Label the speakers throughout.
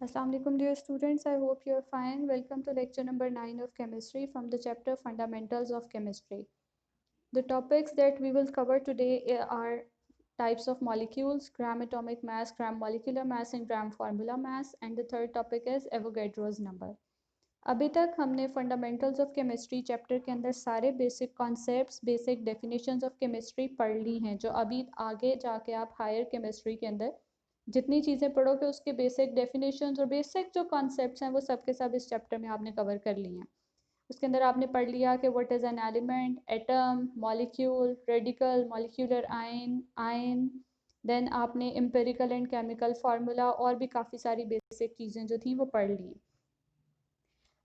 Speaker 1: Assalamu alaikum dear students, I hope you are fine. Welcome to lecture number 9 of chemistry from the chapter Fundamentals of Chemistry. The topics that we will cover today are types of molecules, gram atomic mass, gram molecular mass and gram formula mass, and the third topic is Avogadro's number. अभी तक हमने fundamentals of chemistry chapter के अंदर सारे basic concepts basic definitions of chemistry पढ़ ली हैं, जो अभी आगे जाके आप हायर केमिस्ट्री के अंदर जितनी चीज़ें पढ़ोगे उसके बेसिक डेफिनेशंस और बेसिक जो कॉन्सेप्ट्स हैं वो सब के सब इस चैप्टर में आपने कवर कर लिए हैं। उसके अंदर आपने पढ़ लिया कि what is an element, atom, molecule, radical, molecular ion, then आपने एम्पिरिकल एंड केमिकल फार्मूला और भी काफ़ी सारी बेसिक चीज़ें जो थी वो पढ़ ली।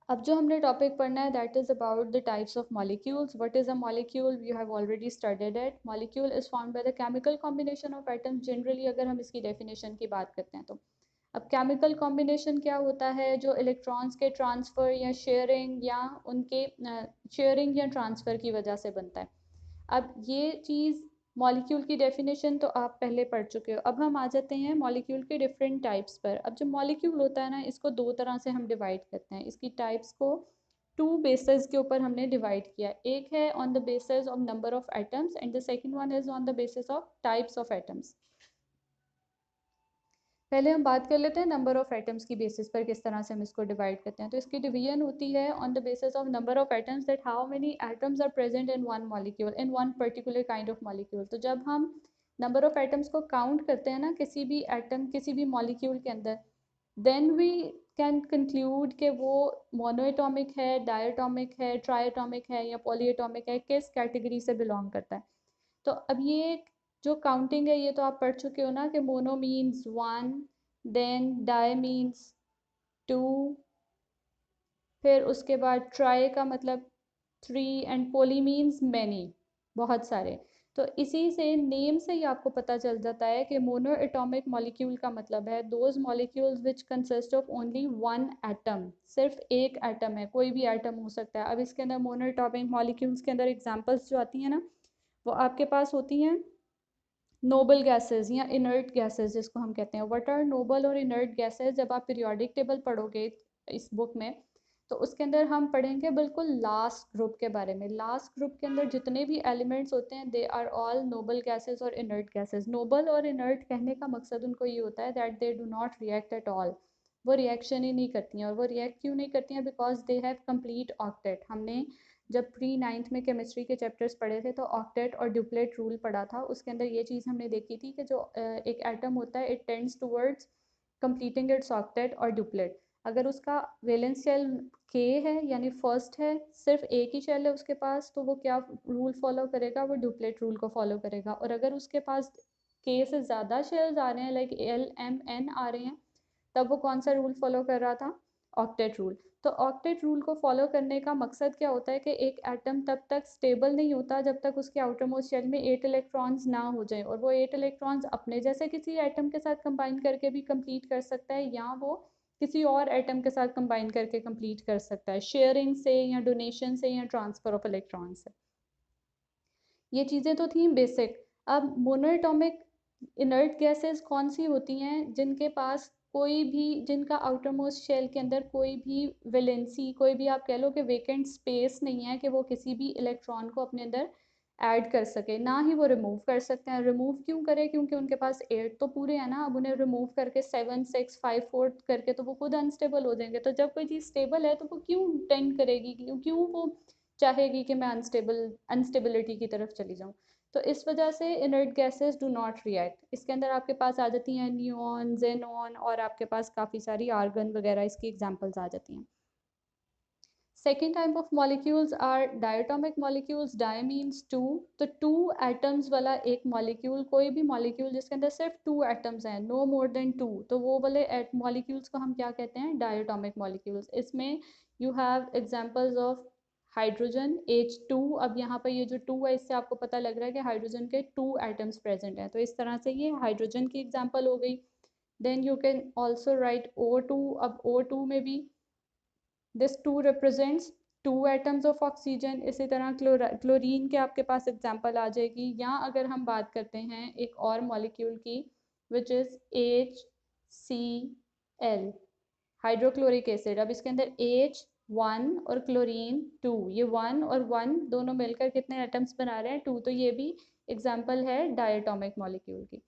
Speaker 1: अब जो हमने टॉपिक पढ़ना है that is about the types of molecules. What is a molecule? You have already studied it. Molecule is formed by the chemical combination of atoms. Generally अगर हम इसकी डेफिनेशन की बात करते हैं तो अब केमिकल कॉम्बिनेशन क्या होता है? जो इलेक्ट्रॉन्स के ट्रांसफ़र या शेयरिंग या उनके शेयरिंग या ट्रांसफ़र की वजह से बनता है। अब ये चीज़ मॉलिक्यूल की डेफिनेशन तो आप पहले पढ़ चुके हो। अब हम आ जाते हैं मॉलिक्यूल के डिफरेंट टाइप्स पर। अब जो मॉलिक्यूल होता है ना, इसको दो तरह से हम डिवाइड करते हैं। इसकी टाइप्स को टू बेसिस के ऊपर हमने डिवाइड किया। एक है on the basis of number of atoms and the second one is on the basis of types of atoms. पहले हम बात कर लेते हैं नंबर ऑफ एटम्स की बेसिस पर किस तरह से हम इसको डिवाइड करते हैं। तो इसकी डिवीजन होती है on the basis of number of atoms, that how many atoms are present in one molecule in one particular kind of molecule. तो जब हम नंबर ऑफ एटम्स को काउंट करते हैं ना किसी भी एटम किसी भी मॉलिक्यूल के अंदर, देन वी कैन कंक्लूड कि वो मोनोएटॉमिक है, डायटॉमिक है, ट्राइएटॉमिक है या पॉलीएटॉमिक है, किस कैटेगरी से बिलोंग करता है। तो अब ये जो काउंटिंग है ये तो आप पढ़ चुके हो ना कि mono means one, then di means two, फिर उसके बाद ट्राई का मतलब three and poly means many, बहुत सारे। तो इसी से नेम से ही आपको पता चल जाता है कि मोनो एटॉमिक मॉलिक्यूल का मतलब है those molecules which consist of only one atom, सिर्फ एक एटम है, कोई भी एटम हो सकता है। अब इसके अंदर मोनो एटॉमिक मॉलिक्यूल्स के अंदर एग्जांपल्स जो आती हैं ना वो आपके पास होती हैं नोबल गैसेज या इनर्ट गैसेज जिसको हम कहते हैं। व्हाट आर नोबल और इनर्ट गैसेज? जब आप पीरियोडिक टेबल पढ़ोगे इस बुक में तो उसके अंदर हम पढ़ेंगे बिल्कुल लास्ट ग्रुप के बारे में। लास्ट ग्रुप के अंदर जितने भी एलिमेंट्स होते हैं they are all noble gases और इनर्ट गैसेज। नोबल और इनर्ट कहने का मकसद उनको ये होता है that they do not react at all, वो रिएक्शन ही नहीं करती हैं। और वो रिएक्ट क्यों नहीं करती हैं? Because they have complete octet. हमने जब प्री नाइन्थ में केमिस्ट्री के चैप्टर्स पढ़े थे तो ऑक्टेट और ड्यूप्लेट रूल पढ़ा था। उसके अंदर ये चीज़ हमने देखी थी कि जो एक एटम होता है it tends towards completing it's octet और ड्यूप्लेट। अगर उसका वैलेंस शेल के है यानी फर्स्ट है, सिर्फ एक ही शेल है उसके पास, तो वो क्या रूल फॉलो करेगा? वो ड्यूप्लेट रूल को फॉलो करेगा। और अगर उसके पास के से ज़्यादा शेल्स आ रहे हैं लाइक एल एम एन आ रहे हैं, तब वो कौन सा रूल फॉलो कर रहा था? Octet rule. तो ऑक्टेट रूल को फॉलो करने का मकसद क्या होता है कि एक एटम तब तक स्टेबल नहीं होता जब तक उसके आउटर मोस्ट शेल में 8 इलेक्ट्रॉन्स ना हो जाए, और वो 8 इलेक्ट्रॉन्स अपने जैसे किसी एटम के साथ कंबाइन करके भी कंप्लीट कर सकता है या वो किसी और एटम के साथ कंबाइन करके कंप्लीट कर सकता है शेयरिंग से या डोनेशन से या ट्रांसफर ऑफ इलेक्ट्रॉन से। ये चीज़ें तो थी बेसिक। अब मोनोएटॉमिक इनर्ट गैसेस कौन सी होती हैं? जिनके पास कोई भी जिनका आउटर मोस्ट शेल के अंदर कोई भी वैलेंसी, कोई भी आप कह लो कि वेकेंट स्पेस नहीं है कि वो किसी भी इलेक्ट्रॉन को अपने अंदर ऐड कर सके, ना ही वो रिमूव कर सकते हैं। रिमूव क्यों करें? क्योंकि उनके पास 8 तो पूरे हैं ना। अब उन्हें रिमूव करके 7 6 5 4 करके तो वो खुद अनस्टेबल हो जाएंगे। तो जब कोई चीज़ स्टेबल है तो वो क्यों टेंड करेगी, क्यों वो चाहेगी कि मैं अनस्टेबिलिटी की तरफ चली जाऊँ? तो इस वजह से inert gases do not react. इसके अंदर आपके पास आ जाती हैं नियॉन, जेनॉन, और आपके पास काफ़ी सारी आर्गन वगैरह इसकी एग्जांपल्स आ जाती हैं। Second type of molecules are diatomic molecules. Di means two. तो टू एटम्स वाला एक मॉलिक्यूल, कोई भी मॉलिक्यूल जिसके अंदर सिर्फ टू एटम्स हैं, नो मोर देन टू, तो वो वाले मॉलिक्यूल्स को हम क्या कहते हैं? Diatomic molecules. इसमें you have examples of hydrogen H2। अब यहाँ पर ये जो टू है इससे आपको पता लग रहा है कि हाइड्रोजन के टू एटम्स प्रेजेंट हैं, तो इस तरह से ये हाइड्रोजन की एग्जांपल हो गई। Then you can also write O2। अब O2 में भी this two represents two atoms of oxygen. इसी तरह क्लोरीन के आपके पास एग्जांपल आ जाएगी। या अगर हम बात करते हैं एक और मॉलिक्यूल की which is HCl। Hydrochloric acid, अब इसके अंदर H1 और क्लोरीन 2, ये 1 और 1 दोनों मिलकर कितने एटम्स बना रहे हैं, 2, तो ये भी एग्जाम्पल है डायटोमिक मॉलिक्यूल की।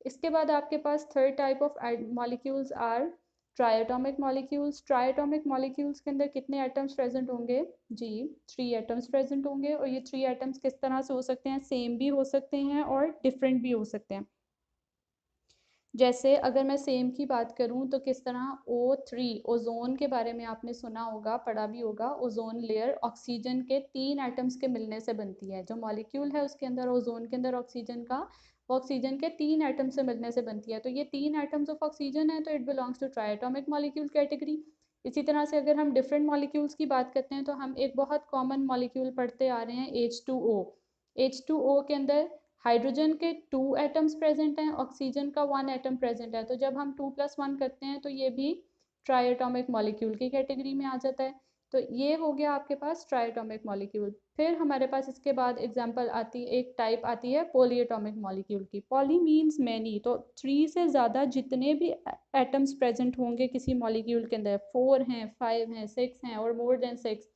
Speaker 1: इसके बाद आपके पास third type of molecules are triatomic molecules. Triatomic molecules के अंदर कितने एटम्स प्रेजेंट होंगे जी, 3 एटम्स प्रेजेंट होंगे, और ये 3 एटम्स किस तरह से हो सकते हैं, सेम भी हो सकते हैं और डिफरेंट भी हो सकते हैं। जैसे अगर मैं सेम की बात करूं तो किस तरह, O3, ओजोन के बारे में आपने सुना होगा, पढ़ा भी होगा। ओजोन लेयर ऑक्सीजन के 3 एटम्स के मिलने से बनती है, जो मॉलिक्यूल है उसके अंदर ओजोन के अंदर ऑक्सीजन का, वो ऑक्सीजन के 3 एटम से मिलने से बनती है, तो ये 3 एटम्स ऑफ ऑक्सीजन है, तो it belongs to triatomic molecule category. इसी तरह से अगर हम डिफरेंट मॉलिक्यूल्स की बात करते हैं तो हम एक बहुत कॉमन मॉलिक्यूल पढ़ते आ रहे हैं, H2O। H2O के अंदर हाइड्रोजन के 2 एटम्स प्रेजेंट हैं, ऑक्सीजन का 1 एटम प्रेजेंट है, तो जब हम 2+1 करते हैं तो ये भी ट्राइएटॉमिक मॉलिक्यूल की कैटेगरी में आ जाता है। तो ये हो गया आपके पास ट्राइएटॉमिक मॉलिक्यूल। फिर हमारे पास इसके बाद एग्जांपल आती, एक टाइप आती है पॉलीएटॉमिक मॉलिक्यूल की। पॉली मीन्स मैनी, तो 3 से ज़्यादा जितने भी एटम्स प्रेजेंट होंगे किसी मॉलिक्यूल के अंदर, 4 हैं, 5 हैं, 6 हैं और मोर देन 6,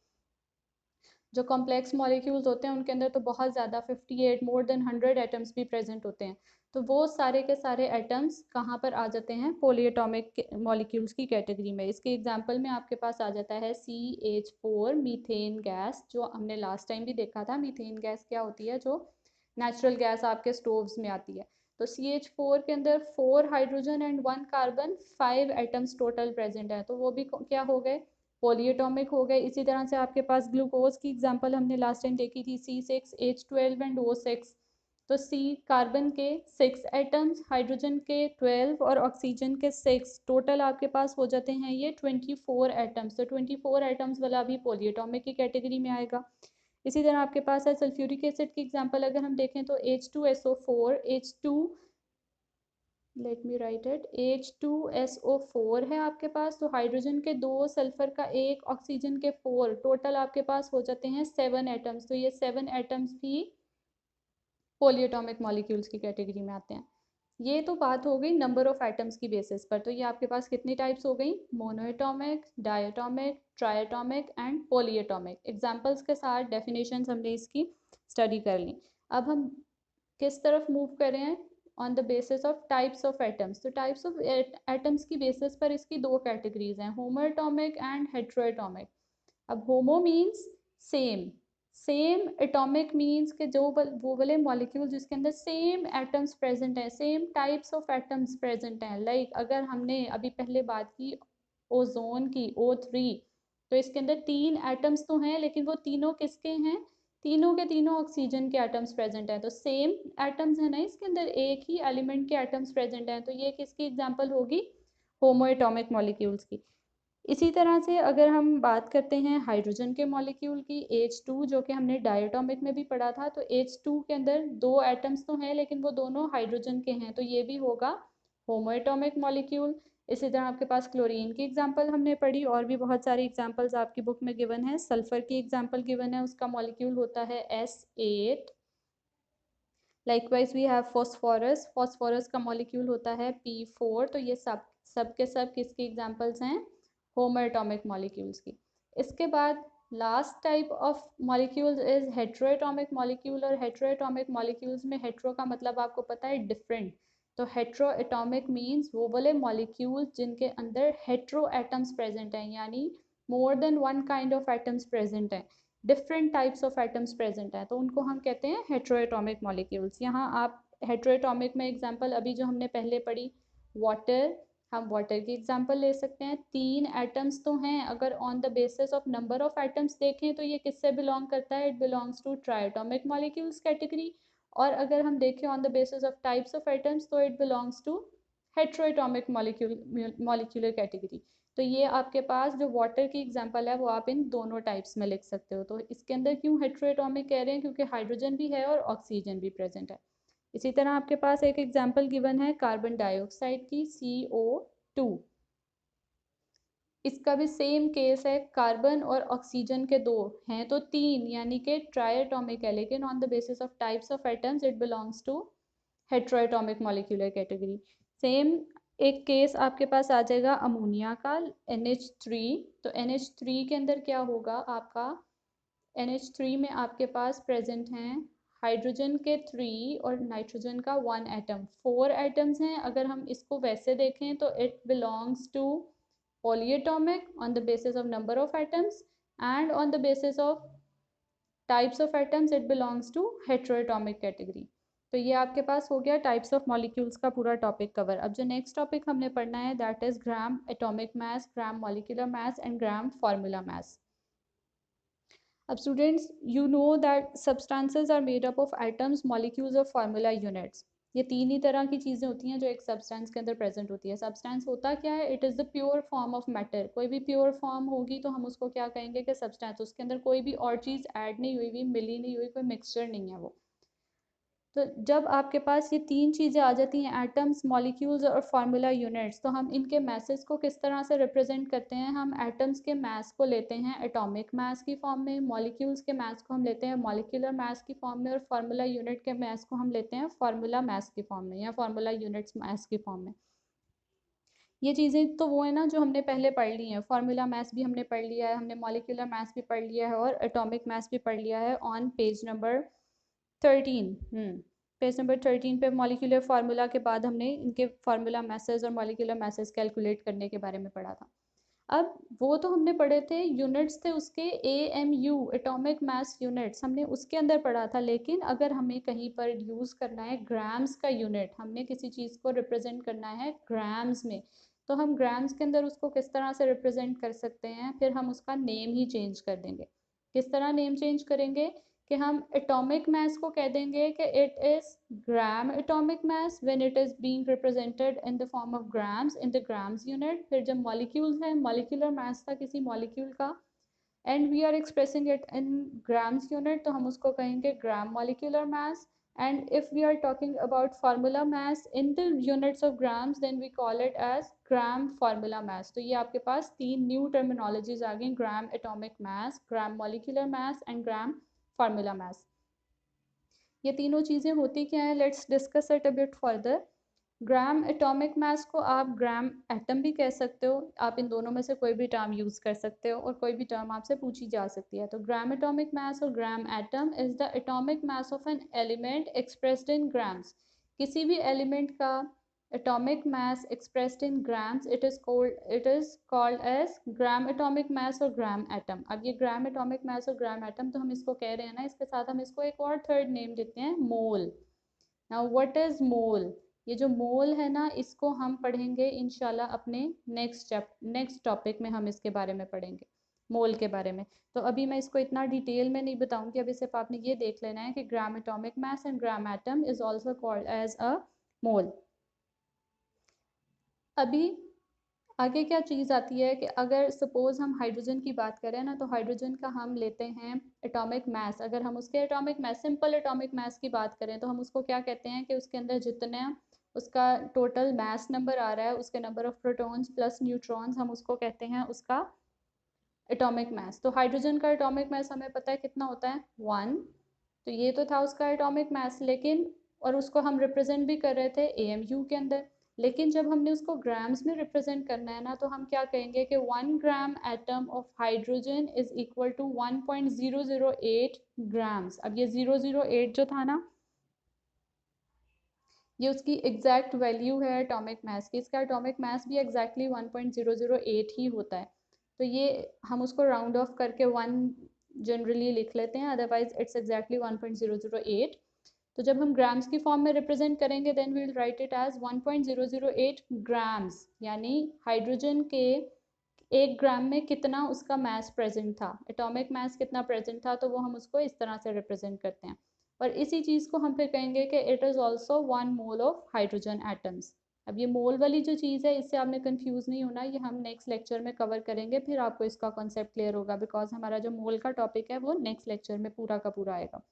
Speaker 1: जो कॉम्प्लेक्स मॉलिक्यूल्स होते हैं उनके अंदर तो बहुत ज़्यादा 58, मोर देन 100 एटम्स भी प्रेजेंट होते हैं, तो वो सारे के सारे एटम्स कहाँ पर आ जाते हैं, पॉलीएटॉमिक मॉलिक्यूल्स की कैटेगरी में। इसके एग्जांपल में आपके पास आ जाता है CH4, मीथेन गैस, जो हमने लास्ट टाइम भी देखा था। मीथेन गैस क्या होती है, जो नेचुरल गैस आपके स्टोव्स में आती है। तो CH4 के अंदर 4 hydrogen and 1 carbon, 5 atoms total present है, तो वो भी क्या हो गए, पॉलीएटॉमिक हो गए। इसी तरह से आपके पास ग्लूकोज की एग्जांपल हमने लास्ट टाइम देखी थी, C6H12 एंड O6, तो C कार्बन के 6 एटम्स, हाइड्रोजन के 12 और ऑक्सीजन के 6, टोटल आपके पास हो जाते हैं ये 24 एटम्स, तो 24 एटम्स वाला भी पॉलीएटॉमिक की कैटेगरी में आएगा। इसी तरह आपके पास है सल्फ्यूरिक एसिड की एग्जांपल अगर हम देखें तो H2SO4, H2, let me right it, H2SO4 है आपके पास, तो हाइड्रोजन के 2, सल्फर का 1, ऑक्सीजन के 4, टोटल आपके पास हो जाते हैं 7 एटम्स, तो ये 7 एटम्स भी पॉलीएटॉमिक मॉलिक्यूल्स की कैटेगरी में आते हैं। ये तो बात हो गई नंबर ऑफ एटम्स की बेसिस पर, तो ये आपके पास कितनी टाइप्स हो गई, monoatomic, diatomic, triatomic and polyatomic. Examples के साथ डेफिनेशंस हमने इसकी स्टडी कर ली। अब हम किस तरफ मूव कर रहे हैं, on the basis of types of atoms. तो टाइप्स ऑफ एटम्स की बेसिस पर इसकी 2 कैटेगरीज हैं, होमोएटॉमिक एंड हेट्रोएटॉमिक। अब होमो means same, same atomic means के जो वो वाले मॉलिक्यूल जिसके अंदर सेम एटम्स प्रेजेंट हैं, same types of atoms present हैं। लाइक अगर हमने अभी पहले बात की ओजोन की, O3, तो इसके अंदर 3 एटम्स तो हैं, लेकिन वो तीनों किसके हैं, तीनों के तीनों ऑक्सीजन के एटम्स प्रेजेंट हैं, तो सेम एटम्स है ना, इसके अंदर एक ही एलिमेंट के एटम्स प्रेजेंट हैं, तो ये किसकी एग्जांपल होगी, होमोएटॉमिक मॉलिक्यूल्स की। इसी तरह से अगर हम बात करते हैं हाइड्रोजन के मॉलिक्यूल की, H2, जो कि हमने डायटोमिक में भी पढ़ा था, तो H2 के अंदर 2 एटम्स तो हैं लेकिन वो दोनों हाइड्रोजन के हैं, तो ये भी होगा होमोएटॉमिक मॉलिक्यूल। इसी तरह आपके पास क्लोरीन की एग्जांपल हमने पढ़ी, और भी बहुत सारी एग्जांपल्स आपकी बुक में गिवन है। सल्फर की एग्जांपल गिवन है, उसका मॉलिक्यूल होता है S8। Likewise we have phosphorus, phosphorus का मॉलिक्यूल होता है P4, तो ये सब के सब किसकी एग्जांपल्स हैं, होमोएटॉमिक मॉलिक्यूल्स की। इसके बाद last type of molecules is heteroatomic molecule, और हेट्रोएटॉमिक मॉलिक्यूल्स में हेट्रो का मतलब आपको पता है डिफरेंट, तो हेट्रोएटॉमिक मीन्स वो वाले मॉलिक्यूल जिनके अंदर हेट्रो एटम्स प्रेजेंट हैं, यानी more than 1 kind of atoms present हैं, different types of atoms present हैं, तो उनको हम कहते हैं हेट्रोएटॉमिक मॉलिक्यूल्स। यहाँ आप हेट्रोएटॉमिक में एग्जांपल अभी जो हमने पहले पढ़ी, वाटर, हम वाटर की एग्जांपल ले सकते हैं। 3 एटम्स तो हैं, अगर on the basis of number of atoms देखें तो ये किससे बिलोंग करता है, it belongs to triatomic molecules category, और अगर हम देखें on the basis of types of atoms तो it belongs to heteroatomic molecular category. तो ये आपके पास जो वाटर की एग्जांपल है वो आप इन दोनों टाइप्स में लिख सकते हो। तो इसके अंदर क्यों हेट्रोएटॉमिक कह रहे हैं, क्योंकि हाइड्रोजन भी है और ऑक्सीजन भी प्रेजेंट है। इसी तरह आपके पास एक एग्जांपल गिवन है कार्बन डाइऑक्साइड की, CO2। इसका भी सेम केस है, कार्बन और ऑक्सीजन के 2 हैं तो 3, यानी कि ट्राइएटॉमिक है, लेकिन on the basis of types of atoms it belongs to heteroatomic molecular category. Same एक केस आपके पास आ जाएगा अमोनिया का NH3। तो NH3 के अंदर क्या होगा आपका, NH3 में आपके पास प्रेजेंट हैं हाइड्रोजन के 3 और नाइट्रोजन का 1 एटम, 4 एटम्स हैं। अगर हम इसको वैसे देखें तो it belongs to polyatomic on the basis of number of atoms, and on the basis of types of atoms it belongs to heteroatomic category। तो ये आपके पास हो गया टाइप्स ऑफ मॉलिक्यूल्स का पूरा टॉपिक कवर। अब जो नेक्स्ट टॉपिक हमने पढ़ना है that is gram atomic mass, gram molecular mass and gram formula mass. अब students you know that substances are made up of atoms, molecules और फार्मूला यूनिट्स। ये तीन ही तरह की चीज़ें होती हैं जो एक सब्सटेंस के अंदर प्रेजेंट होती है। सब्सटेंस होता क्या है, it is the pure form of matter. कोई भी प्योर फॉर्म होगी तो हम उसको क्या कहेंगे कि सब्सटेंस, उसके अंदर कोई भी और चीज़ ऐड नहीं हुई, मिली नहीं हुई, कोई मिक्सचर नहीं है वो। तो जब आपके पास ये तीन चीज़ें आ जाती हैं, एटम्स, मॉलिक्यूल्स और फार्मूला यूनिट्स, तो हम इनके मैसेज को किस तरह से रिप्रेजेंट करते हैं। हम एटम्स के मास को लेते हैं एटॉमिक मास की फॉर्म में, मॉलिक्यूल्स के मास को हम लेते हैं मॉलिक्यूलर मास की फॉर्म में, और फार्मूला यूनिट के मास को हम लेते हैं फार्मूला मास की फॉर्म में या फार्मूला यूनिट्स मास की फॉर्म में। ये चीज़ें तो वो है ना जो हमने पहले पढ़ ली हैं। फार्मूला मास भी हमने पढ़ लिया है, हमने मॉलिक्यूलर मास भी पढ़ लिया है और एटॉमिक मास भी पढ़ लिया है on page number 13। Page number 13 पे मॉलिक्यूलर फार्मूला के बाद हमने इनके फार्मूला मैसेज और मॉलिक्यूलर मैसेज कैलकुलेट करने के बारे में पढ़ा था। अब वो तो हमने पढ़े थे, यूनिट्स थे उसके AMU एटॉमिक मास यूनिट्स, हमने उसके अंदर पढ़ा था। लेकिन अगर हमें कहीं पर यूज़ करना है ग्राम्स का यूनिट, हमने किसी चीज़ को रिप्रेजेंट करना है ग्राम्स में, तो हम ग्राम्स के अंदर उसको किस तरह से रिप्रेजेंट कर सकते हैं, फिर हम उसका नेम ही चेंज कर देंगे। किस तरह नेम चेंज करेंगे कि हम एटॉमिक मास को कह देंगे कि it is gram atomic mass when it is being represented in the form of grams in the grams unit. फिर जब मॉलिक्यूल्स है, मॉलिक्यूलर मास था किसी मॉलिक्यूल का and we are expressing it in grams unit, तो हम उसको कहेंगे gram molecular mass. and if we are talking about formula mass in the units of grams then we call it as gram formula mass। तो ये आपके पास तीन new terminologies आ गई, ग्राम atomic mass, gram molecular mass and gram formula मास। ये तीनों चीज़ें होती क्या है, let's discuss it a bit further. Gram atomic मास को आप ग्राम एटम भी कह सकते हो, आप इन दोनों में से कोई भी टर्म यूज़ कर सकते हो और कोई भी टर्म आपसे पूछी जा सकती है। तो ग्राम एटॉमिक मास और gram atom is the atomic mass of an element expressed in grams. किसी भी एलिमेंट का atomic mass expressed in grams it is called as gram atomic mass और gram atom। अब ये gram atomic mass और gram atom तो हम इसको कह रहे हैं ना, इसके साथ हम इसको एक और थर्ड नेम देते हैं मोल। नाउ व्हाट इज मोल, ये जो मोल है ना इसको हम पढ़ेंगे इंशाल्लाह अपने नेक्स्ट टॉपिक में, हम इसके बारे में पढ़ेंगे मोल के बारे में। तो अभी मैं इसको इतना डिटेल में नहीं बताऊंगी, अभी सिर्फ आपने ये देख लेना है कि gram atomic mass and gram atom is also called as a mole. अभी आगे क्या चीज़ आती है कि अगर सपोज हम हाइड्रोजन की बात करें ना, तो हाइड्रोजन का हम लेते हैं एटॉमिक मास। अगर हम उसके atomic mass, simple atomic mass की बात करें तो हम उसको क्या कहते हैं कि उसके अंदर जितने उसका टोटल मास नंबर आ रहा है, उसके number of protons plus neutrons, हम उसको कहते हैं उसका एटॉमिक मास। तो हाइड्रोजन का एटॉमिक मास हमें पता है कितना होता है, 1। तो ये तो था उसका एटॉमिक मास, लेकिन और उसको हम रिप्रेजेंट भी कर रहे थे AMU के अंदर। लेकिन जब हमने उसको ग्राम्स में रिप्रेजेंट करना है ना, तो हम क्या कहेंगे कि 1 gram atom of hydrogen is equal to 1.008 grams. अब ये 008 जो था ना, ये उसकी एग्जैक्ट वैल्यू है एटॉमिक मास की। इसका एटॉमिक मास भी एग्जैक्टली 1.008 ही होता है। तो ये हम उसको राउंड ऑफ करके 1 जनरली लिख लेते हैं, अदरवाइज इट्स एग्जैक्टली 1.008। तो जब हम ग्राम्स की फॉर्म में रिप्रेजेंट करेंगे then we will write it as 1.008 grams, यानी हाइड्रोजन के 1 ग्राम में कितना उसका मास प्रेजेंट था, एटॉमिक मास कितना प्रेजेंट था, तो वो हम उसको इस तरह से रिप्रेजेंट करते हैं। और इसी चीज़ को हम फिर कहेंगे कि it is also 1 mole of hydrogen atoms. अब ये मोल वाली जो चीज़ है इससे आपने कंफ्यूज नहीं होना, ये हम नेक्स्ट लेक्चर में कवर करेंगे, फिर आपको इसका कॉन्सेप्ट क्लियर होगा, बिकॉज हमारा जो मोल का टॉपिक है वो नेक्स्ट लेक्चर में पूरा का पूरा आएगा।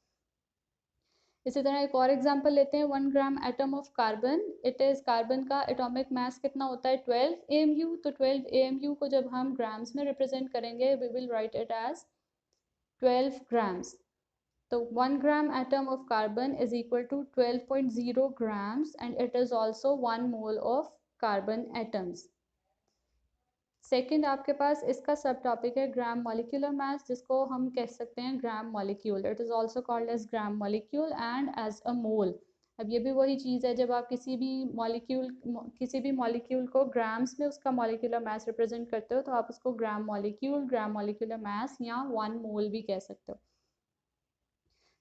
Speaker 1: इसी तरह एक और एग्जांपल लेते हैं, 1 gram atom of carbon, it is carbon का एटॉमिक मास कितना होता है, 12 AMU। तो 12 AMU को जब हम ग्राम्स में रिप्रेजेंट करेंगे we will write it as 12 grams. तो 1 gram atom of carbon is equal to 12.0 grams and it is also 1 mole of carbon atoms. Second आपके पास इसका सब टॉपिक है ग्राम मॉलिक्यूलर मास, जिसको हम कह सकते हैं gram molecule. It is also called as gram molecule and as a mole. अब ये भी वही चीज़ है, जब आप किसी भी मॉलिक्यूल को ग्राम्स में उसका मॉलिक्यूलर मास रिप्रेजेंट करते हो तो आप उसको ग्राम मॉलिक्यूल, ग्राम मॉलिक्यूलर मास या 1 मोल भी कह सकते हो।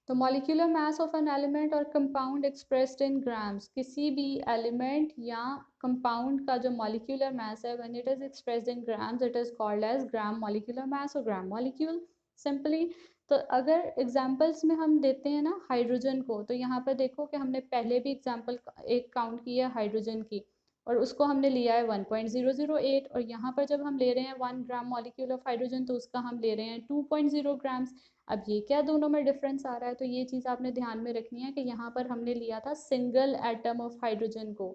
Speaker 1: तो molecular mass of an element और कंपाउंड एक्सप्रेस्ड इन ग्राम्स, किसी भी एलिमेंट या कंपाउंड का जो मॉलिक्यूलर मास है when it is expressed in grams it is called as gram molecular mass और ग्राम मॉलिक्यूल सिंपली। तो अगर एग्जांपल्स में हम देते हैं ना हाइड्रोजन को, तो यहाँ पर देखो कि हमने पहले भी एग्जांपल एक काउंट की है हाइड्रोजन की और उसको हमने लिया है 1.008, और यहाँ पर जब हम ले रहे हैं 1 ग्राम मॉलिक्यूल ऑफ हाइड्रोजन तो उसका हम ले रहे हैं 2.0 ग्राम्स। अब ये क्या दोनों में डिफरेंस आ रहा है, तो ये चीज़ आपने ध्यान में रखनी है कि यहाँ पर हमने लिया था सिंगल एटम ऑफ हाइड्रोजन को,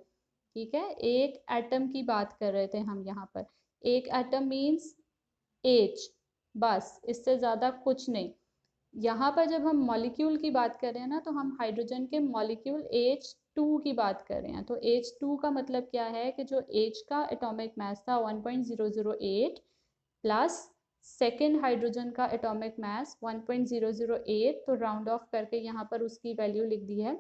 Speaker 1: ठीक है, एक एटम की बात कर रहे थे हम यहाँ पर। एक एटम मीन्स H, बस इससे ज़्यादा कुछ नहीं। यहाँ पर जब हम मॉलिक्यूल की बात कर रहे हैं ना तो हम हाइड्रोजन के मॉलिक्यूल H2 की बात कर रहे हैं। तो H2 का मतलब क्या है कि जो H का एटॉमिक मास था 1.008 प्लस सेकेंड हाइड्रोजन का एटॉमिक मास 1.008, तो राउंड ऑफ करके यहाँ पर उसकी वैल्यू लिख दी है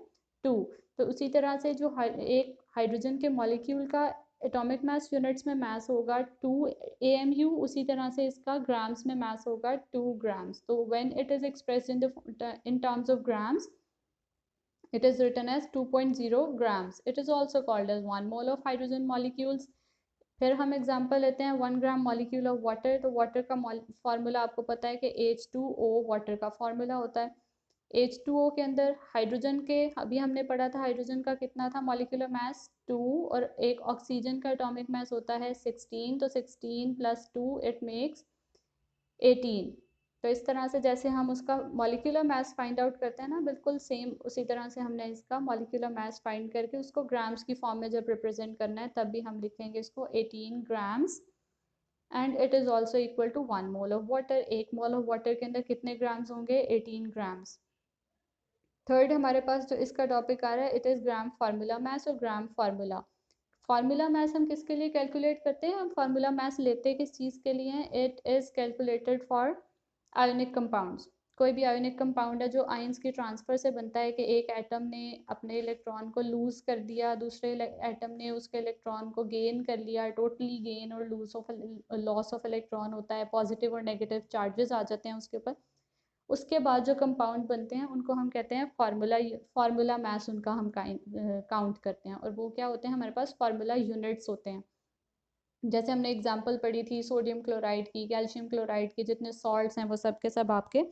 Speaker 1: 2। तो उसी तरह से जो एक हाइड्रोजन के मॉलिक्यूल का एटॉमिक मास यूनिट्स में मास होगा 2 AMU, उसी तरह से इसका ग्राम्स में मास होगा 2 ग्राम्स। तो when it is expressed in terms of grams it is written as 2.0 grams. It is also called as 1 mole of hydrogen molecules. फिर हम एग्जांपल लेते हैं 1 ग्राम मॉलिक्यूल ऑफ वाटर। तो वाटर का फॉर्मूला आपको पता है कि H2O वाटर का फॉर्मूला होता है। H2O के अंदर हाइड्रोजन के, अभी हमने पढ़ा था हाइड्रोजन का कितना था मॉलिक्यूलर मास 2, और एक ऑक्सीजन का एटॉमिक मास होता है 16, तो 16 प्लस 2 इट मेक्स 18। तो इस तरह से जैसे हम उसका मॉलिक्यूलर मास फाइंड आउट करते हैं ना, बिल्कुल सेम उसी तरह से हमने इसका मॉलिक्यूलर मास फाइंड करके उसको ग्राम्स की फॉर्म में जब रिप्रेजेंट करना है तब भी हम लिखेंगे इसको 18 grams. And it is also equal to 1 mole of water. एक मोल ऑफ वाटर के अंदर कितने ग्राम्स होंगे, 18 ग्राम्स। थर्ड हमारे पास जो इसका टॉपिक आ रहा है इट इज ग्राम फार्मूला मास और ग्राम फार्मूला। फार्मूला मास हम किसके लिए कैलकुलेट करते हैं, हम फार्मूला मास लेते किस चीज़ के लिए हैं, it is calculated for ionic compounds. कोई भी आयोनिक कंपाउंड है जो आयंस के ट्रांसफर से बनता है, कि एक एटम ने अपने इलेक्ट्रॉन को लूज कर दिया, दूसरे एटम ने उसके इलेक्ट्रॉन को गेन कर लिया, टोटली गेन और लॉस ऑफ इलेक्ट्रॉन होता है, पॉजिटिव और नेगेटिव चार्जेस आ जाते हैं उसके ऊपर। उसके बाद जो कंपाउंड बनते हैं उनको हम कहते हैं फार्मूला मास, उनका हम काउंट करते हैं, और वो क्या होते हैं हमारे पास फार्मूला यूनिट्स होते हैं। जैसे हमने एग्जांपल पढ़ी थी सोडियम क्लोराइड की, कैल्शियम क्लोराइड की, जितने सॉल्ट्स हैं वो सब के सब आपके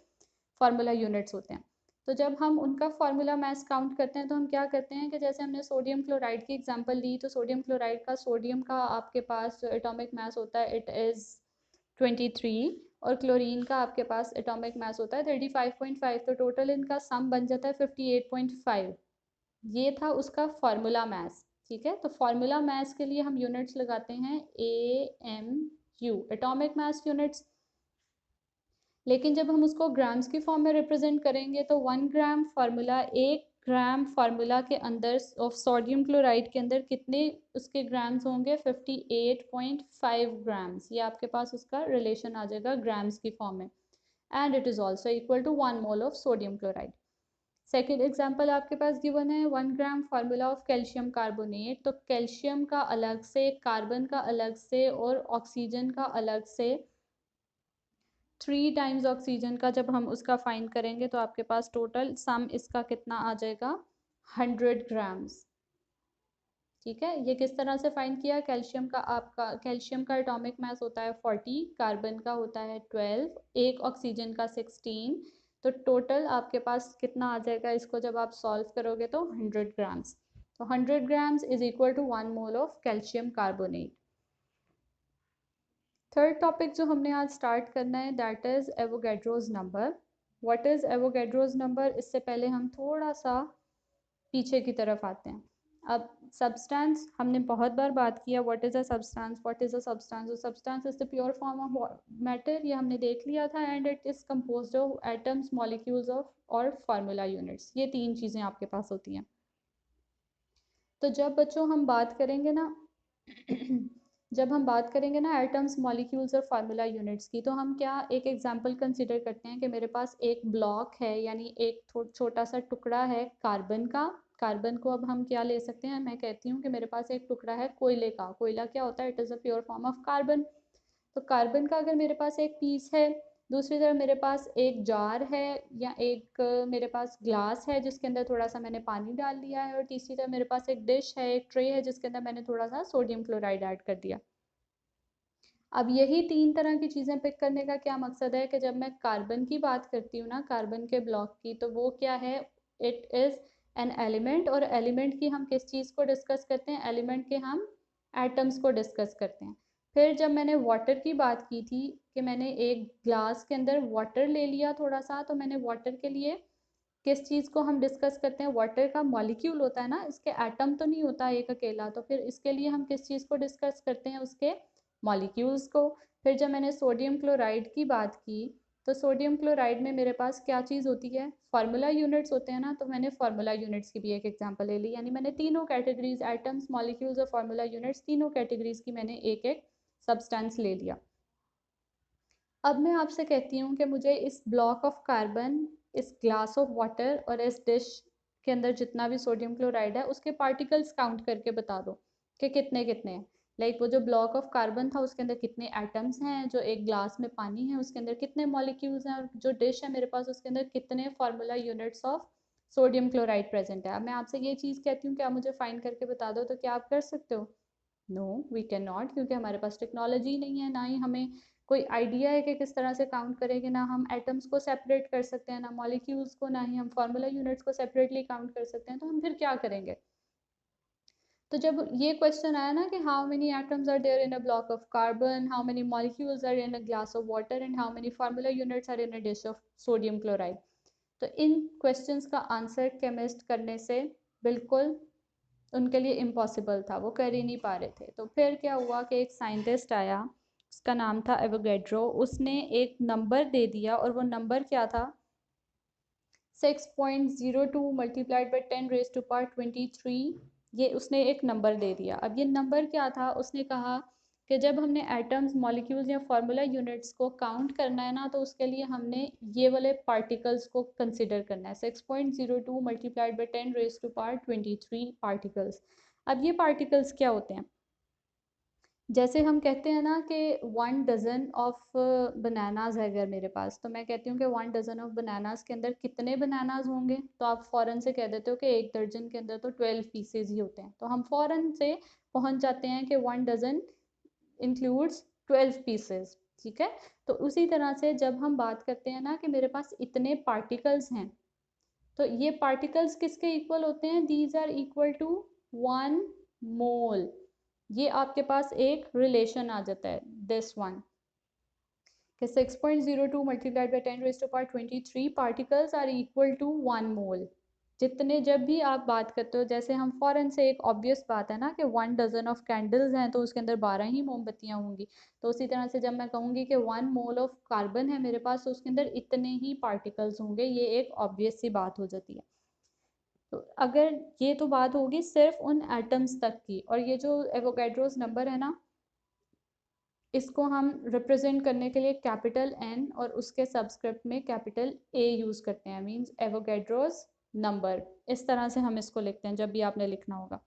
Speaker 1: फार्मूला यूनिट्स होते हैं। तो जब हम उनका फार्मूला मास काउंट करते हैं तो हम क्या करते हैं कि जैसे हमने सोडियम क्लोराइड की एग्जांपल ली, तो सोडियम क्लोराइड का सोडियम का आपके पास जो एटॉमिक मास होता है इट इज़ 23, और क्लोरीन का आपके पास एटॉमिक मास होता है 35.5, तो टोटल इनका सम बन जाता है 58.5। ये था उसका फार्मूला मास, ठीक है। तो फार्मूला मास के लिए हम यूनिट्स लगाते हैं AMU, एटॉमिक मास यूनिट्स। लेकिन जब हम उसको ग्राम्स की फॉर्म में रिप्रेजेंट करेंगे तो 1 ग्राम फार्मूला, 1 ग्राम फार्मूला के अंदर ऑफ सोडियम क्लोराइड के अंदर कितने उसके ग्राम्स होंगे, 58.5 ग्राम्स। ये आपके पास उसका रिलेशन आ जाएगा ग्राम्स की फॉर्म में। And it is also equal to 1 mole of sodium chloride. Second example आपके पास गिवन है 1 gram formula of calcium carbonate. तो कैल्शियम का अलग से, कार्बन का अलग से और ऑक्सीजन का अलग से, 3 टाइम्स ऑक्सीजन का जब हम उसका फाइंड करेंगे तो आपके पास टोटल सम इसका कितना आ जाएगा, 100 ग्राम्स, ठीक है। ये किस तरह से फाइंड किया, कैल्शियम का आपका कैल्शियम का एटॉमिक मास होता है 40, कार्बन का होता है 12, एक ऑक्सीजन का 16, तो टोटल आपके पास कितना आ जाएगा, इसको जब आप सॉल्व करोगे तो 100 ग्राम्स। तो 100 grams is equal to 1 mole of calcium carbonate. Third topic जो हमने आज स्टार्ट करना है that is Avogadro's number. What is Avogadro's number, इससे पहले हम थोड़ा सा पीछे की तरफ आते हैं। अब सब्सटेंस हमने बहुत बार बात किया, what is a substance, what is a substance. Substance is the pure form of matter, ये हमने देख लिया था। And it is composed of atoms, molecules of और फार्मूला यूनिट्स, ये 3 चीज़ें आपके पास होती हैं। तो जब बच्चों हम बात करेंगे ना जब हम बात करेंगे ना एटम्स, मॉलिक्यूल्स और फार्मूला यूनिट्स की, तो हम क्या एक एग्जांपल कंसिडर करते हैं कि मेरे पास एक ब्लॉक है, यानी एक छोटा सा टुकड़ा है कार्बन का। कार्बन को अब हम क्या ले सकते हैं, मैं कहती हूँ कि मेरे पास एक टुकड़ा है कोयले का। कोयला क्या होता है, it is a pure form of carbon. तो कार्बन का अगर मेरे पास एक पीस है, दूसरी तरफ मेरे पास एक जार है, या एक मेरे पास ग्लास है जिसके अंदर थोड़ा सा मैंने पानी डाल दिया है, और तीसरी तरफ मेरे पास एक डिश है, एक ट्रे है जिसके अंदर मैंने थोड़ा सा सोडियम क्लोराइड ऐड कर दिया। अब यही तीन तरह की चीज़ें पिक करने का क्या मकसद है कि जब मैं कार्बन की बात करती हूँ ना, कार्बन के ब्लॉक की, तो वो क्या है, इट इज़ एन एलिमेंट। और एलिमेंट की हम किस चीज़ को डिस्कस करते हैं, एलिमेंट के हम एटम्स को डिस्कस करते हैं। फिर जब मैंने वाटर की बात की थी कि मैंने एक ग्लास के अंदर वाटर ले लिया थोड़ा सा, तो मैंने वाटर के लिए किस चीज़ को हम डिस्कस करते हैं, वाटर का मॉलिक्यूल होता है ना, इसके एटम तो नहीं होता एक अकेला, तो फिर इसके लिए हम किस चीज़ को डिस्कस करते हैं, उसके मॉलिक्यूल्स को। फिर जब मैंने सोडियम क्लोराइड की बात की, तो सोडियम क्लोराइड में मेरे पास क्या चीज़ होती है, फार्मूला यूनिट्स होते हैं ना, तो मैंने फार्मूला यूनिट्स की भी एक एग्जांपल ले ली, यानी मैंने तीनों कैटेगरीज, एटम्स, मॉलिक्यूल्स और फार्मूला यूनिट्स, तीनों कैटेगरीज की मैंने एक एक सब्सटेंस ले लिया। अब मैं आपसे कहती हूँ कि मुझे इस ब्लॉक ऑफ कार्बन, इस ग्लास ऑफ वाटर और इस डिश के अंदर जितना भी सोडियम क्लोराइड है उसके पार्टिकल्स काउंट करके बता दो कि कितने कितने हैं। लाइक वो जो ब्लॉक ऑफ कार्बन था उसके अंदर कितने एटम्स हैं, जो एक ग्लास में पानी है उसके अंदर कितने मॉलिक्यूल्स हैं, और जो डिश है मेरे पास उसके अंदर कितने formula units of sodium chloride present है। अब मैं आपसे ये चीज़ कहती हूँ कि आप मुझे फाइंड करके बता दो, तो क्या आप कर सकते हो? नो, वी कैन नॉट, क्योंकि हमारे पास टेक्नोलॉजी नहीं है, ना ही हमें कोई आइडिया है कि किस तरह से काउंट करेंगे। ना हम एटम्स को सेपरेट कर सकते हैं, ना मॉलिक्यूल्स को, ना ही हम फार्मूला यूनिट्स को सेपरेटली काउंट कर सकते हैं, तो हम फिर क्या करेंगे? तो जब ये क्वेश्चन आया ना कि how many atoms are there in a block of carbon, how many molecules are in a glass of water, and how many formula units are in a dish of sodium chloride, तो इन questions का answer chemist करने से बिल्कुल उनके लिए impossible था, वो कर ही नहीं पा रहे थे। तो फिर क्या हुआ कि एक साइंटिस्ट आया, उसका नाम था एवोगैड्रो। उसने एक नंबर दे दिया, और वो नंबर क्या था, 6.02 मल्टीप्लाइड बाई 10⁻23। ये उसने एक नंबर दे दिया। अब ये नंबर क्या था, उसने कहा कि जब हमने एटम्स, मॉलिक्यूल्स या फार्मूला यूनिट्स को काउंट करना है ना, तो उसके लिए हमने ये वाले पार्टिकल्स को कंसिडर करना है, 6.02 मल्टीप्लाइड बाई 10⁻23 पार्टिकल्स। अब ये पार्टिकल्स क्या होते हैं, जैसे हम कहते हैं ना कि 1 डज़न ऑफ बनानाज है अगर मेरे पास, तो मैं कहती हूँ कि 1 डज़न ऑफ बनानाज के अंदर कितने बनानाज होंगे, तो आप फ़ौरन से कह देते हो कि एक दर्जन के अंदर तो 12 पीसेज ही होते हैं, तो हम फ़ौरन से पहुँच जाते हैं कि 1 डज़न इंक्लूड्स 12 पीसेज। ठीक है, तो उसी तरह से जब हम बात करते हैं ना कि मेरे पास इतने पार्टिकल्स हैं, तो ये पार्टिकल्स किसके इक्वल होते हैं, दीज आर इक्वल टू 1 मोल। ये आपके पास एक रिलेशन आ जाता है, दिस वन, कि 6.02 multiplied by 10⁻23 particles are equal to 1 mole. जितने, जब भी आप बात करते हो, जैसे हम फॉरन से, एक ऑब्वियस बात है ना कि 1 डज़न ऑफ कैंडल्स हैं तो उसके अंदर 12 ही मोमबत्तियां होंगी, तो उसी तरह से जब मैं कहूँगी कि 1 मोल ऑफ कार्बन है मेरे पास, तो उसके अंदर इतने ही पार्टिकल्स होंगे, ये एक ऑब्वियस सी बात हो जाती है। तो अगर ये तो बात होगी सिर्फ उन एटम्स तक की, और ये जो एवोगैड्रोस नंबर है ना, इसको हम रिप्रेजेंट करने के लिए कैपिटल एन और उसके सबस्क्रिप्ट में कैपिटल ए यूज़ करते हैं, मींस एवोगैड्रोस नंबर, इस तरह से हम इसको लिखते हैं जब भी आपने लिखना होगा।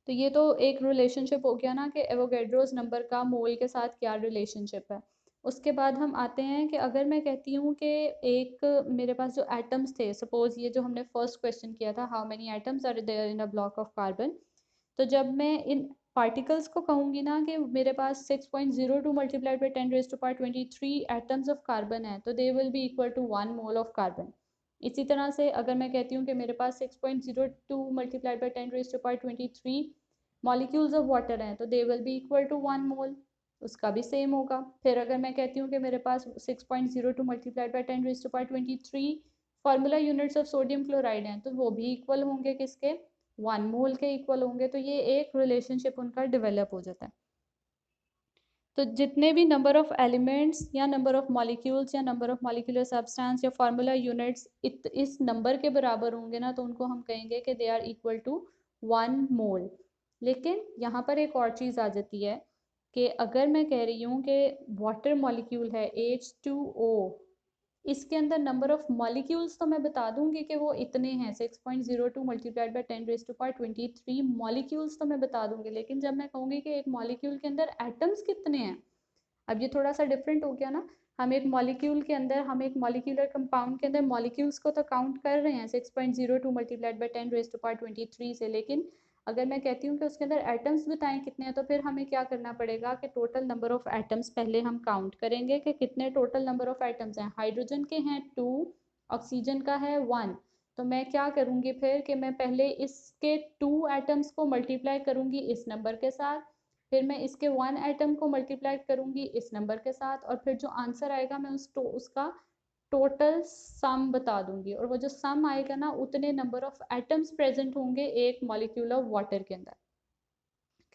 Speaker 1: तो ये तो एक रिलेशनशिप हो गया ना कि एवोगैड्रोस नंबर का मोल के साथ क्या रिलेशनशिप है। उसके बाद हम आते हैं कि अगर मैं कहती हूँ कि एक मेरे पास जो एटम्स थे, सपोज ये जो हमने फर्स्ट क्वेश्चन किया था, how many atoms are there in a block of carbon, तो जब मैं इन पार्टिकल्स को कहूँगी ना कि मेरे पास 6.02 multiplied by 10⁻23 atoms of carbon है, तो they will be equal to 1 mole of carbon. इसी तरह से अगर मैं कहती हूँ कि मेरे पास 6.02 multiplied by 10⁻23 molecules of water हैं, तो they will be equal to 1 mole, उसका भी सेम होगा। फिर अगर मैं कहती हूँ कि मेरे पास 6.02 multiplied by 10⁻23 formula units of sodium chloride हैं, तो वो भी इक्वल होंगे किसके, 1 मोल के इक्वल होंगे। तो ये एक रिलेशनशिप उनका डेवलप हो जाता है। तो जितने भी नंबर ऑफ एलिमेंट्स या नंबर ऑफ मॉलिक्यूल्स या नंबर ऑफ मॉलिक्यूलर सब्सटेंस या फार्मूला यूनिट्स इस नंबर के बराबर होंगे ना, तो उनको हम कहेंगे कि दे आर इक्वल टू 1 मोल। लेकिन यहाँ पर एक और चीज़ आ जाती है कि अगर मैं कह रही हूँ कि वाटर मॉलिक्यूल है H2O, इसके अंदर नंबर ऑफ मॉलिक्यूल्स तो मैं बता दूंगी कि वो इतने हैं 6.02 मल्टीप्लाइड बाय 10⁻23 मॉलिक्यूल्स तो मैं बता दूंगी, लेकिन जब मैं कहूँगी कि एक मॉलिक्यूल के अंदर एटम्स कितने हैं, अब ये थोड़ा सा डिफरेंट हो गया ना। हम एक मॉलिक्यूल के अंदर, हम एक मॉलिक्यूलर कंपाउंड के अंदर मॉलिक्यूल्स को तो काउंट कर रहे हैं 6.02 मल्टीप्लाइड बाय 10⁻23 से, लेकिन अगर मैं कहती हूँ कि उसके अंदर एटम्स बताएं कितने हैं, तो फिर हमें क्या करना पड़ेगा कि टोटल नंबर ऑफ एटम्स पहले हम काउंट करेंगे कि कितने टोटल नंबर ऑफ एटम्स हैं। हाइड्रोजन के हैं 2, ऑक्सीजन का है 1। तो मैं क्या करूँगी फिर कि मैं पहले इसके 2 एटम्स को मल्टीप्लाई करूँगी इस नंबर के साथ, फिर मैं इसके 1 एटम को मल्टीप्लाई करूँगी इस नंबर के साथ, और फिर जो आंसर आएगा मैं उसका टोटल सम बता दूंगी, और वो जो सम आएगा ना उतने नंबर ऑफ एटम्स प्रेजेंट होंगे एक मॉलिक्यूल ऑफ वाटर के अंदर।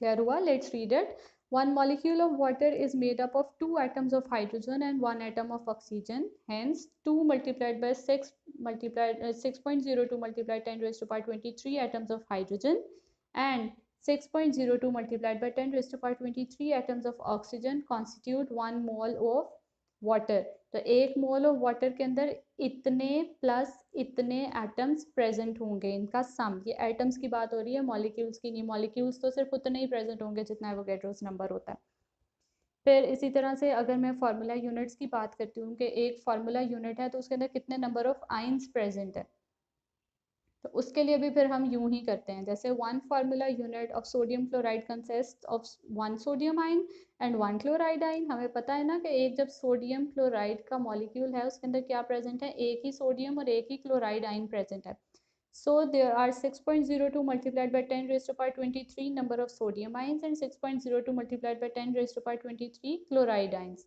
Speaker 1: क्लियर हुआ? Let's read it. One molecule of water is made up of 2 atoms of hydrogen and 1 atom of oxygen. Hence, 2 multiplied by 6 multiplied 6.02 multiplied 10 raised to power 23 atoms of hydrogen and 6.02 multiplied by 10 raised to power 23 atoms of oxygen constitute 1 mole of water. तो एक mole of water के अंदर इतने plus इतने atoms present होंगे, इनका सम। ये atoms की बात हो रही है, मॉलिक्यूल्स की नहीं। मॉलिक्यूल्स तो सिर्फ उतने ही प्रेजेंट होंगे जितना एवोगैड्रोस नंबर होता है। फिर इसी तरह से अगर मैं फार्मूला यूनिट्स की बात करती हूँ कि एक फार्मूला यूनिट है तो उसके अंदर कितने नंबर ऑफ आइंस प्रेजेंट है, तो उसके लिए भी फिर हम यूं ही करते हैं। जैसे 1 formula unit of sodium chloride consist of 1 sodium आइन एंड 1 क्लोराइड आइन। हमें पता है ना कि एक जब सोडियम क्लोराइड का मॉलिक्यूल है उसके अंदर क्या प्रेजेंट है, एक ही सोडियम और एक ही क्लोराइड आइन प्रेजेंट है। So there are 6.02 multiplied by 10 raised to power 23 number of sodium ions and 6.02 multiplied by 10 raised to power 23 chloride ions.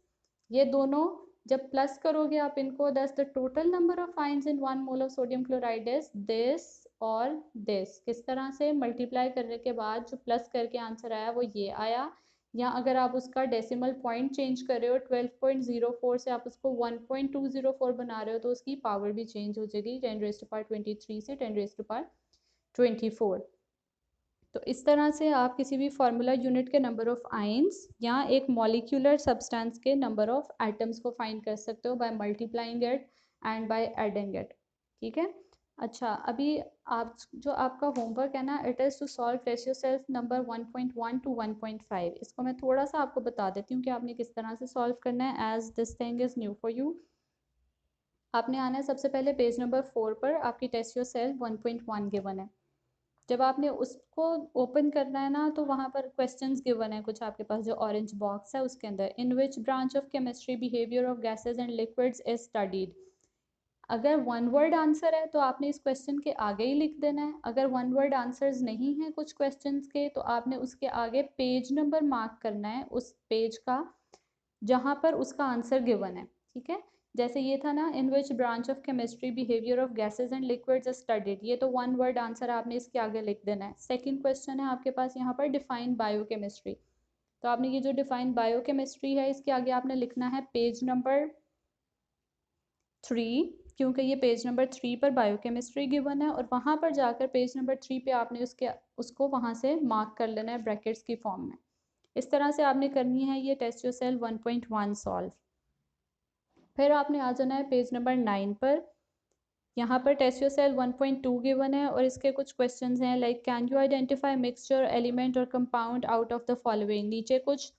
Speaker 1: ये दोनों जब प्लस करोगे आप इनको, दस the total number of ions in 1 mole of sodium chloride is this और this. किस तरह से मल्टीप्लाई करने के बाद जो प्लस करके आंसर आया वो ये आया, या अगर आप उसका डेसिमल पॉइंट चेंज कर रहे हो 12.04 से आप उसको 1.204 बना रहे हो, तो उसकी पावर भी चेंज हो जाएगी 10 रेज़ टू पावर 23 से 10 रेज़ टू पावर 24। तो इस तरह से आप किसी भी फार्मूला यूनिट के नंबर ऑफ आइंस या एक मॉलिक्यूलर सब्सटेंस के नंबर ऑफ एटम्स को फाइंड कर सकते हो by multiplying it and by adding it. ठीक है। अच्छा, अभी आप जो आपका होमवर्क है ना, it is to solve test yourself number 1.1 to 1.5। इसको मैं थोड़ा सा आपको बता देती हूँ कि आपने किस तरह से सॉल्व करना है, as this thing is new for you. आपने आना है सबसे पहले पेज नंबर 4 पर, आपकी टेस्ट योरसेल्फ 1.1 गिवन है। जब आपने उसको ओपन करना है ना, तो वहाँ पर क्वेश्चंस गिवन है कुछ आपके पास, जो ऑरेंज बॉक्स है उसके अंदर, in which branch of chemistry behaviour of gases and liquids is studied. अगर वन वर्ड आंसर है तो आपने इस क्वेश्चन के आगे ही लिख देना है। अगर वन वर्ड आंसर्स नहीं है कुछ क्वेश्चंस के, तो आपने उसके आगे पेज नंबर मार्क करना है उस पेज का जहाँ पर उसका आंसर गिवन है। ठीक है। जैसे ये था ना, in which branch of chemistry behaviour of gases and liquids studied, ये तो वन वर्ड आंसर आपने इसके आगे लिख देना है। सेकंड क्वेश्चन है आपके पास यहाँ पर डिफाइन बायोकेमिस्ट्री, तो आपने ये जो डिफाइन बायोकेमिस्ट्री है इसके आगे आपने लिखना है पेज नंबर 3, क्योंकि ये पेज नंबर 3 पर बायोकेमिस्ट्री गिवन है, और वहाँ पर जाकर पेज नंबर 3 पे आपने उसको वहाँ से मार्क कर लेना है ब्रैकेट्स की फॉर्म में। इस तरह से आपने करनी है ये टेस्ट योरसेल्फ 1.1 सॉल्व। फिर आपने आ जाना है पेज नंबर 9 पर। यहाँ पर टेस्ट योरसेल्फ 1.2 गिवन है और इसके कुछ क्वेश्चंस हैं, like can you identify mixture element और compound out of the following. नीचे कुछ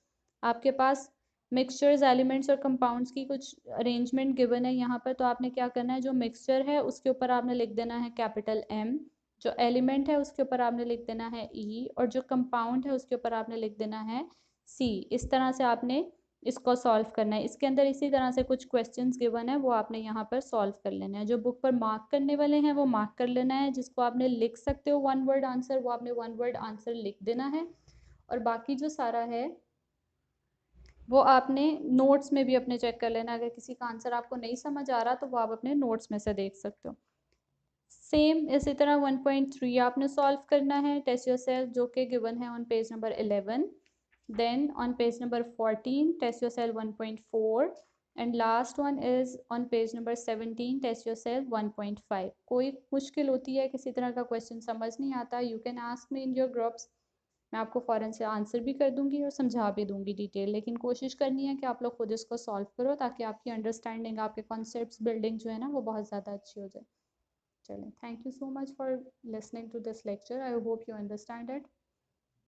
Speaker 1: आपके पास मिक्सचर्स एलिमेंट्स और कंपाउंड्स की कुछ अरेंजमेंट गिवन है यहाँ पर। तो आपने क्या करना है, जो मिक्सचर है उसके ऊपर आपने लिख देना है कैपिटल M, जो एलिमेंट है उसके ऊपर आपने लिख देना है E, और जो कंपाउंड है उसके ऊपर आपने लिख देना है C। इस तरह से आपने इसको सॉल्व करना है। इसके अंदर इसी तरह से कुछ क्वेश्चंस गिवन है, वो आपने यहाँ पर सॉल्व कर लेना है। जो बुक पर मार्क करने वाले हैं वो मार्क कर लेना है, जिसको आपने लिख सकते हो वन वर्ड आंसर वो आपने वन वर्ड आंसर लिख देना है, और बाकी जो सारा है वो आपने नोट्स में भी अपने चेक कर लेना। अगर किसी का आंसर आपको नहीं समझ आ रहा तो वो आप अपने नोट्स में से देख सकते हो। सेम इसी तरह 1.3 आपने सॉल्व करना है टेस्ट योरसेल्फ, जो कि गिवन है on page number 11। Then on page number 14, test yourself 1.4, and last one is on page number 17, test yourself 1.5। कोई मुश्किल होती है, किसी तरह का क्वेश्चन समझ नहीं आता, you can ask me in your groups, मैं आपको फ़ौरन से आंसर भी कर दूंगी और समझा भी दूंगी डिटेल, लेकिन कोशिश करनी है कि आप लोग खुद इसको सॉल्व करो ताकि आपकी अंडरस्टैंडिंग, आपके कॉन्सेप्ट्स बिल्डिंग जो है ना वो बहुत ज़्यादा अच्छी हो जाए। चलें, thank you so much for listening to this lecture, I hope you understand it.